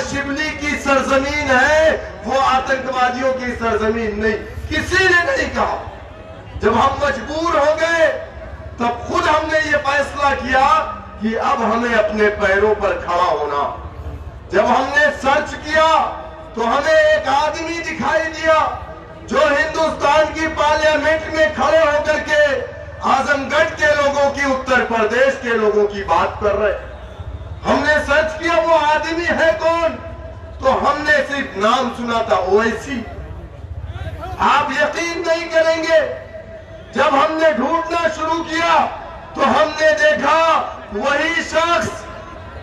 शिवली की सरजमीन है, वो आतंकवादियों की सरजमीन नहीं। किसी ने नहीं कहा। जब हम मजबूर हो गए तब खुद हमने ये फैसला किया कि अब हमें अपने पैरों पर खड़ा होना। जब हमने सर्च किया तो हमें एक आदमी दिखाई दिया जो हिंदुस्तान की पार्लियामेंट में खड़े होकर के आजमगढ़ के लोगों की, उत्तर प्रदेश के लोगों की बात कर रहे। हमने सर्च किया वो आदमी है कौन, तो हमने सिर्फ नाम सुना था, ओवैसी। आप यकीन नहीं करेंगे, जब हमने ढूंढना शुरू किया तो हमने देखा वही शख्स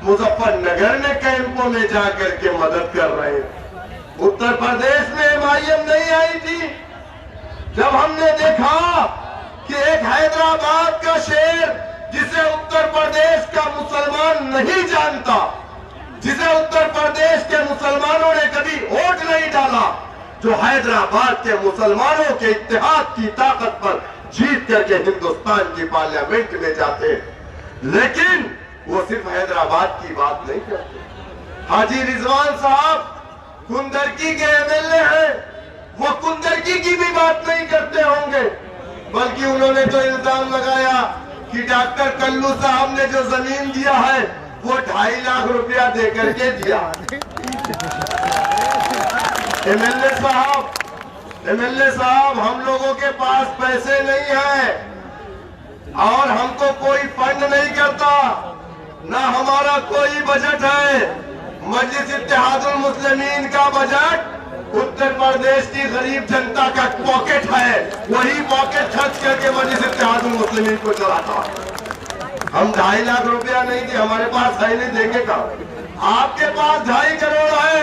मुजफ्फरनगर में कैंपों में जाकर के मदद कर रहे हैं। उत्तर प्रदेश में MIM नहीं आई थी। जब हमने देखा कि एक हैदराबाद का शेर जिसे उत्तर प्रदेश का मुसलमान नहीं जानता, जिसे उत्तर प्रदेश के मुसलमानों ने कभी वोट नहीं डाला, जो हैदराबाद के मुसलमानों के इत्तेहाद की ताकत पर जीत करके हिंदुस्तान की पार्लियामेंट में जाते, लेकिन वो सिर्फ हैदराबाद की बात नहीं करते। हाजी रिजवान साहब कुंदरकी के MLA हैं, वो कुंदरकी की भी बात नहीं करते होंगे, बल्कि उन्होंने तो इल्जाम लगाया कि डॉक्टर कल्लू साहब ने जो जमीन दिया है वो 2.5 लाख रुपया देकर के दिया। MLA साहब हम लोगों के पास पैसे नहीं है और हमको कोई फंड नहीं करता, ना हमारा कोई बजट है। मजलिस इत्तेहादुल मुस्लिमीन का बजट उत्तर प्रदेश की गरीब जनता का पॉकेट है, वही पॉकेट खर्च करके मजलिस इत्तेहादुल मुस्लिमीन को चलाता। हम 2.5 लाख रुपया नहीं थे, हमारे पास है नहीं, देंगे का। आपके पास 2.5 करोड़ है,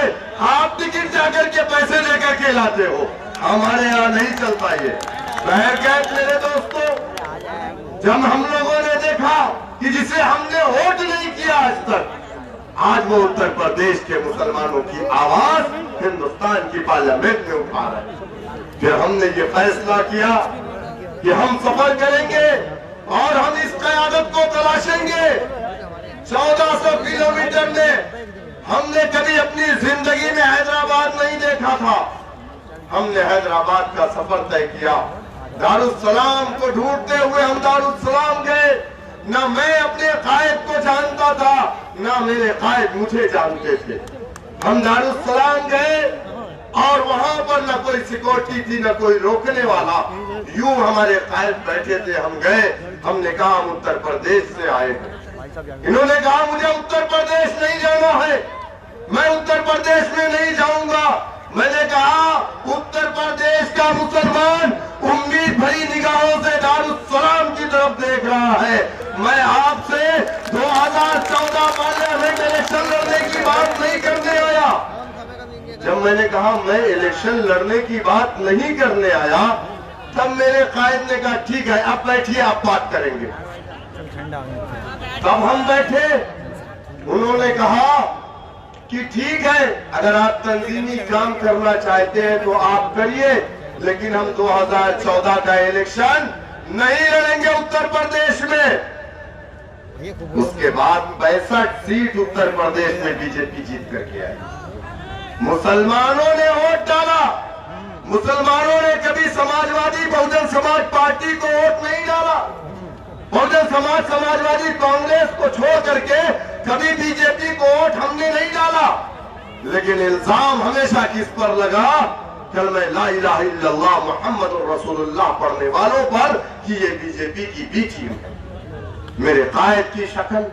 आप टिकट जाकर के पैसे लेकर के लाते हो, हमारे यहाँ नहीं चलता ये। बहरकैफ मेरे दोस्तों, जब हम लोगों ने देखा कि जिसे हमने वोट नहीं किया आज तक, आज वो उत्तर प्रदेश के मुसलमानों की आवाज हिंदुस्तान की पार्लियामेंट में उठा रहे, फिर हमने ये फैसला किया कि हम सफर करेंगे और हम इस क़यादत को तलाशेंगे। 1400 किलोमीटर में हमने कभी अपनी जिंदगी में हैदराबाद नहीं देखा था। हमने हैदराबाद का सफर तय किया। दारुस्सलाम को ढूंढते हुए हम दारुस्सलाम गए। न मैं अपने कायद को जानता था, न मेरे कायद मुझे जानते थे। हम दारुस्सलाम गए और वहां पर न कोई सिक्योरिटी थी, न कोई रोकने वाला, यूं हमारे कायद बैठे थे। हम गए, हमने कहा हम उत्तर प्रदेश से आए हैं। इन्होंने कहा मुझे उत्तर प्रदेश नहीं जाना है, मैं उत्तर प्रदेश में नहीं जाऊंगा। मैंने कहा उत्तर प्रदेश का मुसलमान उम्मीद भरी निगाहों से दारुस्सलाम की तरफ देख रहा है। मैं आपसे 2014 पार्लियामेंट इलेक्शन लड़ने की बात नहीं करने आया। जब मैंने कहा मैं इलेक्शन लड़ने की बात नहीं करने आया, तब मेरे कायद ने कहा ठीक है अब बैठिए, आप बात करेंगे। तब हम बैठे, उन्होंने कहा कि ठीक है, अगर आप तंजीमी काम करना चाहते हैं तो आप करिए, लेकिन हम 2014 का इलेक्शन नहीं लड़ेंगे उत्तर प्रदेश में। उसके बाद 65 सीट उत्तर प्रदेश में बीजेपी जीत करके आई। मुसलमानों ने वोट डाला। मुसलमानों ने कभी समाजवादी बहुजन समाज पार्टी को वोट नहीं डाला। बहुजन समाज समाजवादी कांग्रेस को छोड़ करके कभी बीजेपी को वोट हमने नहीं डाला। लेकिन इल्जाम हमेशा किस पर लगा? कलमा ला इलाहा इल्लल्लाह मुहम्मदुर रसूलुल्लाह पढ़ने वालों पर कि ये बीजेपी की बी टीम है। मेरे कायद की शक्ल,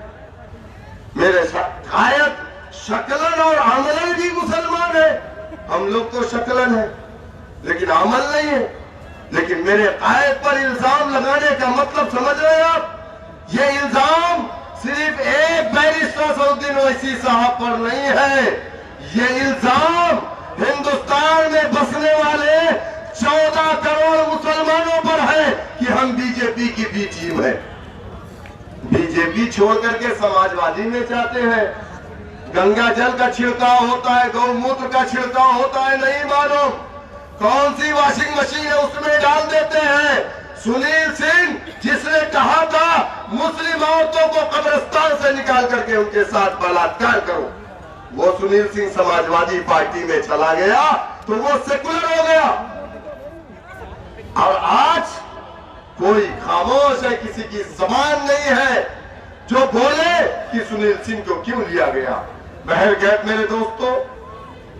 मेरे कायद शक्लन और अमलन भी मुसलमान है। हम लोग तो शक्लन है लेकिन अमल नहीं है। लेकिन मेरे कायद पर इल्जाम लगाने का मतलब समझ रहे हैं आप? ये इल्जाम सिर्फ एक बैरिस्टर सऊद्दीन ओवैसी साहब पर नहीं है, ये इल्जाम हिंदुस्तान में बसने वाले 14 करोड़ मुसलमानों पर है कि हम बीजेपी की बी टीम है। बीजेपी छोड़ करके समाजवादी में जाते हैं। गंगा जल का छिड़काव होता है, गौमूत्र का छिड़काव होता है, नहीं मालूम कौन सी वॉशिंग मशीन है उसमें डाल देते हैं। सुनील सिंह जिसने कहा था मुस्लिम औरतों को कब्रिस्तान से निकाल करके उनके साथ बलात्कार करो, वो सुनील सिंह समाजवादी पार्टी में चला गया तो वो सेकुलर हो गया। और आज कोई खामोश है, किसी की जबान नहीं है जो बोले कि सुनील सिंह को क्यों लिया गया। बहर गैप मेरे दोस्तों,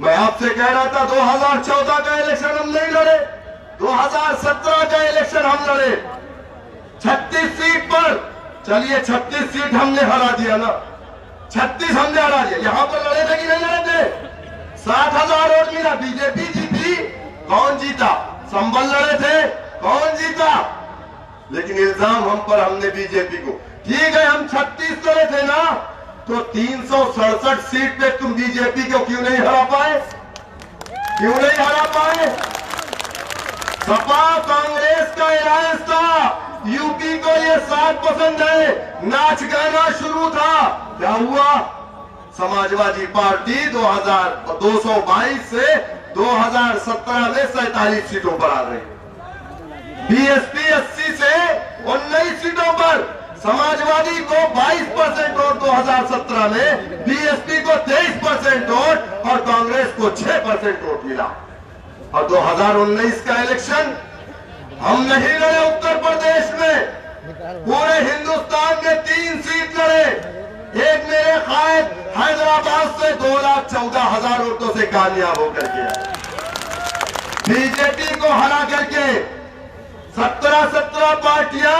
मैं आपसे कह रहा था 2014 का इलेक्शन हम नहीं लड़े, 2017 का इलेक्शन हम लड़े 36 सीट पर। चलिए 36 सीट हमने हरा दिया ना, 36 हमने हरा दिया। यहां पर लड़े थे कि नहीं लड़े थे? 60,000 वोट मिला, बीजेपी जीती। कौन जीता? संबल लड़े थे, कौन जीता? लेकिन इल्जाम हम पर, हमने बीजेपी को। ठीक है, हम 36 लड़े थे ना, तो 367 सीट पे तुम बीजेपी को क्यों नहीं हरा पाए? क्यों नहीं हरा पाए? सपा कांग्रेस का अलायंस था, यूपी को ये 7% है, नाच गाना शुरू था। क्या हुआ? समाजवादी पार्टी 222 से 2017 में 47 सीटों पर आ गई। बीएसपी 80 से 19 सीटों पर, समाजवादी को 22% वोट 2017 में, बीएसपी को 23% वोट और कांग्रेस को 6% वोट मिला। और 2019 का इलेक्शन हम नहीं लड़े उत्तर प्रदेश में, पूरे हिंदुस्तान में 3 सीट लड़े। एक मेरे कायद हैदराबाद से 2,14,000 वोटों से कामयाब होकर के बीजेपी को हरा करके 17 पार्टियां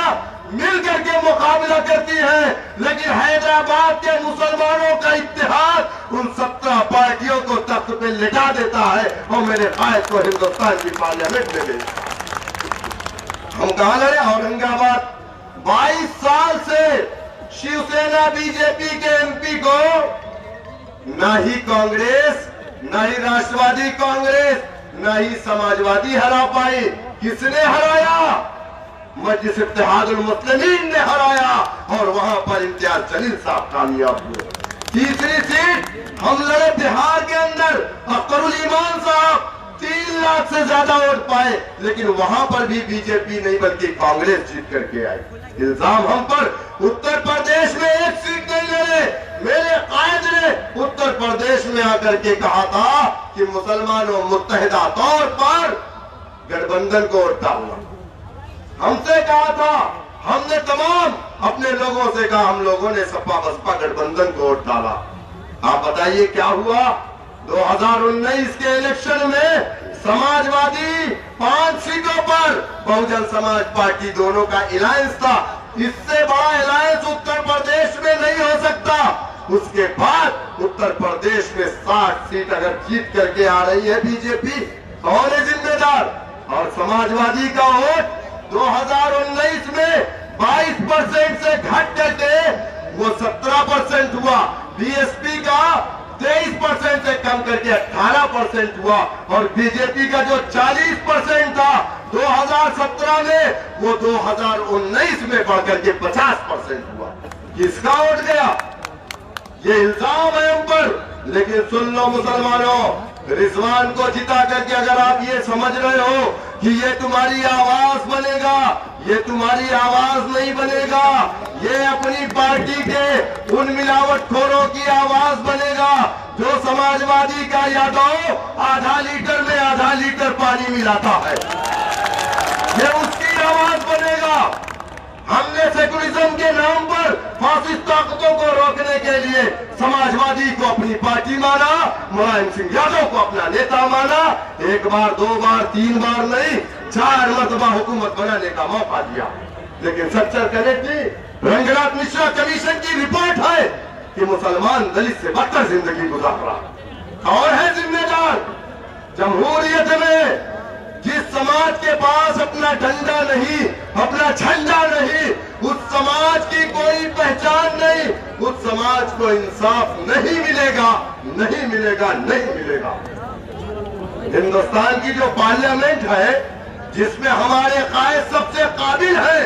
मिलकर के मुकाबला करती हैं, लेकिन हैदराबाद के मुसलमानों का इत्तेहाद उन 17 पार्टियों को तख्त पे लिटा देता है और मेरे कायद को हिंदुस्तान की पार्लियामेंट में भेजता है। हम कहां लड़े? औरंगाबाद। 22 साल से शिवसेना बीजेपी के एमपी को ना ही कांग्रेस, ना ही राष्ट्रवादी कांग्रेस, ना ही समाजवादी हरा पाई। किसने हराया? मजलिस इत्तेहादुल मुस्लिमीन ने हराया और वहां पर इम्तियाज जलील साहब कामयाब हुए। तीसरी सीट हम लड़े बिहार के अंदर, अख्तरुल ईमान साहब 3 लाख से ज्यादा वोट पाए, लेकिन वहां पर भी बीजेपी नहीं बल्कि कांग्रेस जीत करके आई। इल्जाम हम पर। उत्तर प्रदेश में 1 सीट नहीं लड़े। मेरे कायद ने उत्तर प्रदेश में आकर के कहा था कि मुसलमानों मुत्तहिदा तौर पर गठबंधन को वोट डालना। हमसे कहा था, हमने तमाम अपने लोगों से कहा, हम लोगों ने सपा बसपा गठबंधन को वोट डाला। आप बताइए क्या हुआ? 2019 के इलेक्शन में समाजवादी 5 सीटों पर, बहुजन समाज पार्टी, दोनों का अलायंस था। इससे बड़ा अलायंस उत्तर प्रदेश में नहीं हो सकता। उसके बाद उत्तर प्रदेश में 60 सीट अगर जीत करके आ रही है बीजेपी, कौन है जिम्मेदार? और समाजवादी का वोट 2019 में 22% से घट करके वो 17% हुआ। बीएसपी का 23% से कम करके 18% हुआ और बीजेपी का जो 40% था 2017 में, वो 2019 में बढ़कर के 50% हुआ। किसका वोट गया? ये इल्जाम है हम पर। लेकिन सुन लो मुसलमानों, रिजवान को जिता करके अगर आप ये समझ रहे हो कि ये तुम्हारी आवाज बनेगा, ये तुम्हारी आवाज नहीं बनेगा, ये अपनी पार्टी के उन मिलावटखोरों की आवाज बनेगा जो समाजवादी का यादव आधा लीटर में आधा लीटर पानी मिलाता है, ये उसकी आवाज बनेगा। हमने सेकुलरिज्म के नाम पर फासिस्ट ताकतों को रोकने के लिए समाजवादी को अपनी पार्टी माना, मुलायम सिंह यादव को अपना नेता माना। 1 बार 2 बार 3 बार नहीं, 4 मरतबा हुकूमत बनाने का मौका दिया। लेकिन स्ट्रक्चर कनेक्टली रंगनाथ मिश्रा कमीशन की रिपोर्ट है कि मुसलमान दलित से बदतर जिंदगी गुजार रहा। कौन है जिम्मेदार? जमहूरियत में जिस समाज के पास अपना डंडा नहीं, अपना झंडा नहीं, उस समाज की कोई पहचान नहीं, उस समाज को इंसाफ नहीं मिलेगा, नहीं मिलेगा, नहीं मिलेगा। हिंदुस्तान की जो पार्लियामेंट है, जिसमें हमारे कायद सबसे काबिल है,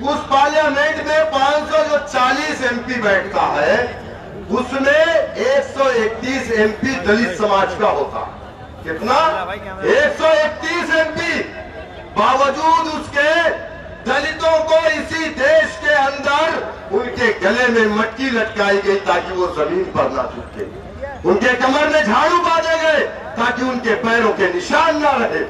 उस पार्लियामेंट में 540 एमपी बैठता है, उसमें 131 एमपी दलित समाज का होता। कितना? 131 एमपी। बावजूद उसके दलितों को इसी देश के अंदर उनके गले में मटकी लटकाई गई ताकि वो जमीन पर ना झुके, उनके कमर में झाड़ू बांधे गए ताकि उनके पैरों के निशान ना रहे,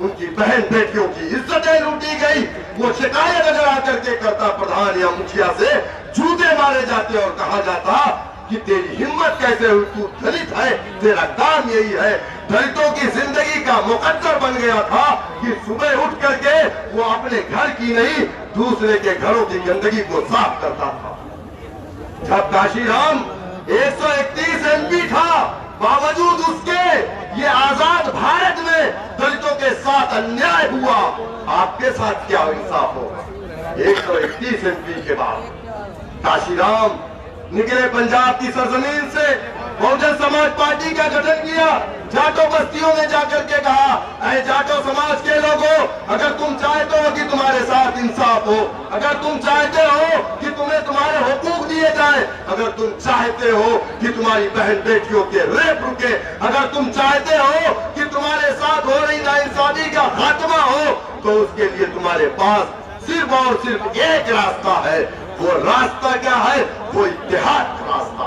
उनकी बहन बेटियों की इज्जतें लूटी गई। वो शिकायत अगर आकर के करता प्रधान या मुखिया से, जूते मारे जाते और कहा जाता कि तेरी हिम्मत कैसे हुई, तू दलित है, तेरा काम यही है। दलितों की जिंदगी का मुकद्दर बन गया था कि सुबह उठ करके वो अपने घर की नहीं दूसरे के घरों की गंदगी को साफ करता था। जब काशीराम 131 एमपी था, बावजूद उसके ये आजाद भारत में दलितों के साथ अन्याय हुआ। आपके साथ क्या इंसाफ होगा? 131 एमपी के बाद काशीराम निकले पंजाब की सरजमीन से, बहुजन समाज पार्टी का गठन किया, जाटो बस्तियों में जाकर के कहा, अरे जाटो समाज के लोगों, अगर तुम चाहते हो कि तुम्हारे साथ इंसाफ हो, अगर तुम चाहते हो कि तुम्हें तुम्हारे हुकूक दिए जाए, अगर तुम चाहते हो कि तुम्हारी बहन बेटियों के रेप रुके, अगर तुम चाहते हो कि तुम्हारे साथ हो रही नाइंसाफी का खात्मा हो, तो उसके लिए तुम्हारे पास सिर्फ और सिर्फ एक रास्ता है। वो रास्ता क्या है? वो इत्तेहाद का रास्ता,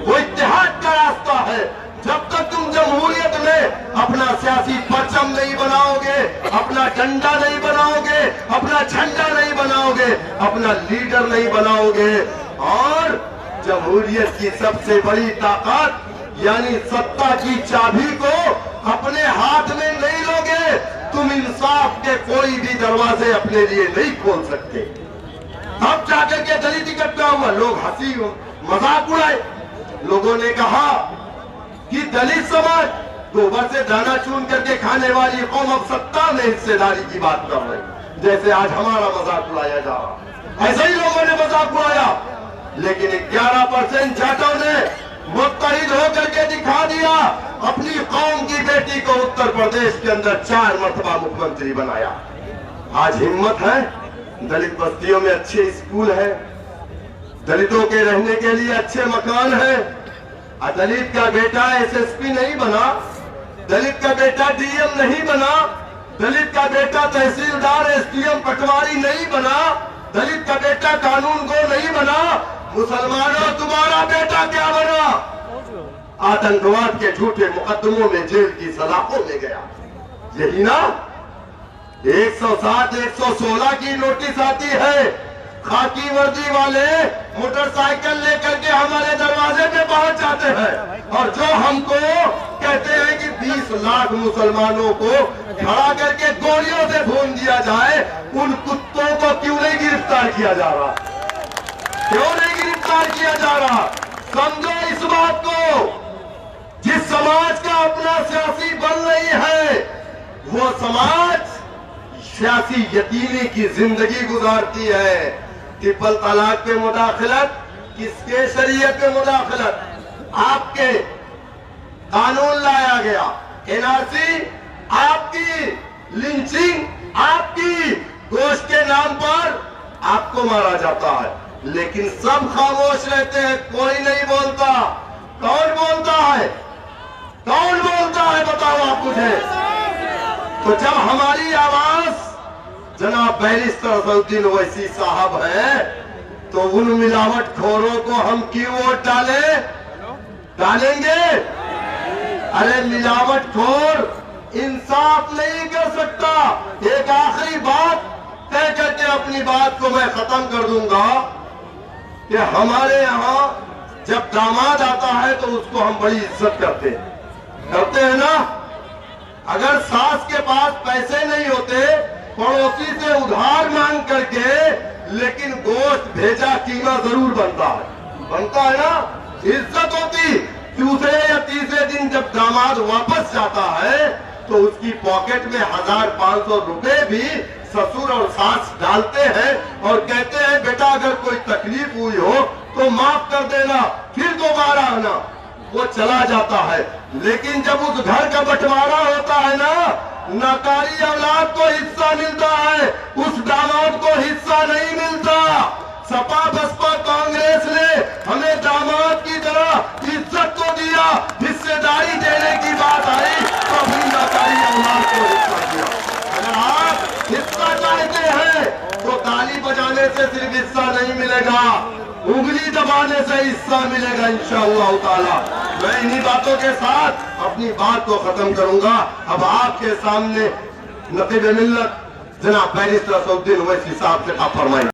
वो इत्तेहाद का रास्ता है। जब तक तुम जमहूरियत में अपना सियासी परचम नहीं बनाओगे, अपना डंडा नहीं बनाओगे, अपना झंडा नहीं बनाओगे, अपना लीडर नहीं बनाओगे, और जमहूरियत की सबसे बड़ी ताकत यानी सत्ता की चाबी को अपने हाथ में नहीं लोगे, तुम इंसाफ के कोई भी दरवाजे अपने लिए नहीं खोल सकते। अब जाकर के दलित इकट्ठा हुआ, लोग हंसी मजाक उड़ाए। लोगों ने कहा कि दलित समाज गोबर से दाना चुन करके खाने वाली कौम अब सत्ता में हिस्सेदारी की बात कर रही, जैसे आज हमारा मजाक उड़ाया जा रहा। ऐसे ही लोगों ने मजाक उड़ाया, लेकिन 11% जाटों ने मुत्तहिद होकर के दिखा दिया, अपनी कौम की बेटी को उत्तर प्रदेश के अंदर 4 मरतबा मुख्यमंत्री बनाया। आज हिम्मत है, दलित बस्तियों में अच्छे स्कूल है, दलितों के रहने के लिए अच्छे मकान है, दलित का बेटा एसएसपी नहीं बना, दलित का बेटा डीएम नहीं बना, दलित का बेटा तहसीलदार एसडीएम पटवारी नहीं बना, दलित का बेटा कानून गो नहीं बना। मुसलमानों, तुम्हारा बेटा क्या बना? आतंकवाद के झूठे मुकदमों में जेल की सलाखों में गया। यही ना 107, 116 की नोटिस आती है, खाकी वर्दी वाले मोटरसाइकिल लेकर के हमारे दरवाजे पे पहुंच जाते हैं, और जो हमको कहते हैं कि 20 लाख मुसलमानों को खड़ा करके गोलियों से भून दिया जाए, उन कुत्तों को क्यों नहीं गिरफ्तार किया जा रहा? क्यों नहीं गिरफ्तार किया जा रहा? समझो इस बात को, जिस समाज का अपना सियासी बल नहीं है, वो समाज सियासी यतीमी की जिंदगी गुजारती है। ट्रिपल तलाक पे मुदाखलत, किसके शरीयत में मुदाखलत? आपके कानून लाया गया, एनआरसी आपकी, लिंचिंग आपकी, गोश्त के नाम पर आपको मारा जाता है, लेकिन सब खामोश रहते हैं, कोई नहीं बोलता। कौन बोलता है? कौन बोलता है? बताओ आप मुझे। तो जब हमारी आवाज जनाब बैरिस्टर असदुद्दीन ओवैसी साहब हैं, तो उन मिलावटखोरों को हम क्यों वोट डालेंगे? अरे मिलावटखोर इंसाफ नहीं कर सकता। एक आखिरी बात तय करके अपनी बात को मैं खत्म कर दूंगा कि हमारे यहाँ जब दामाद आता है तो उसको हम बड़ी इज्जत करते हैं ना। अगर सास के पास पैसे नहीं होते, पड़ोसी से उधार मांग करके, लेकिन गोश्त भेजा कीमा जरूर बनता है ना, इज्जत होती। दूसरे या तीसरे दिन जब दामाद वापस जाता है तो उसकी पॉकेट में 1000-500 रुपए भी ससुर और सास डालते हैं और कहते हैं बेटा अगर कोई तकलीफ हुई हो तो माफ कर देना, फिर दोबारा आना। वो चला जाता है, लेकिन जब उस घर का बंटवारा होता है ना, नाकारी औलाद को हिस्सा मिलता है, उस दामाद को हिस्सा नहीं मिलता। सपा बसपा कांग्रेस ने हमें दामाद की तरह इज्जत तो दिया, हिस्सेदारी देने की बात आई तो अपनी नाकारी औलाद को हिस्सा दिया। अगर आप हिस्सा चाहते हैं उंगली दबाने से हिस्सा मिलेगा इंशाअल्लाह ताला। मैं इन्हीं बातों के साथ अपनी बात को खत्म करूंगा। अब आपके सामने नकीब मिल्लत जनाब बैरिस्टर असदुद्दीन ओवैसी साहब से आप फरमाएं।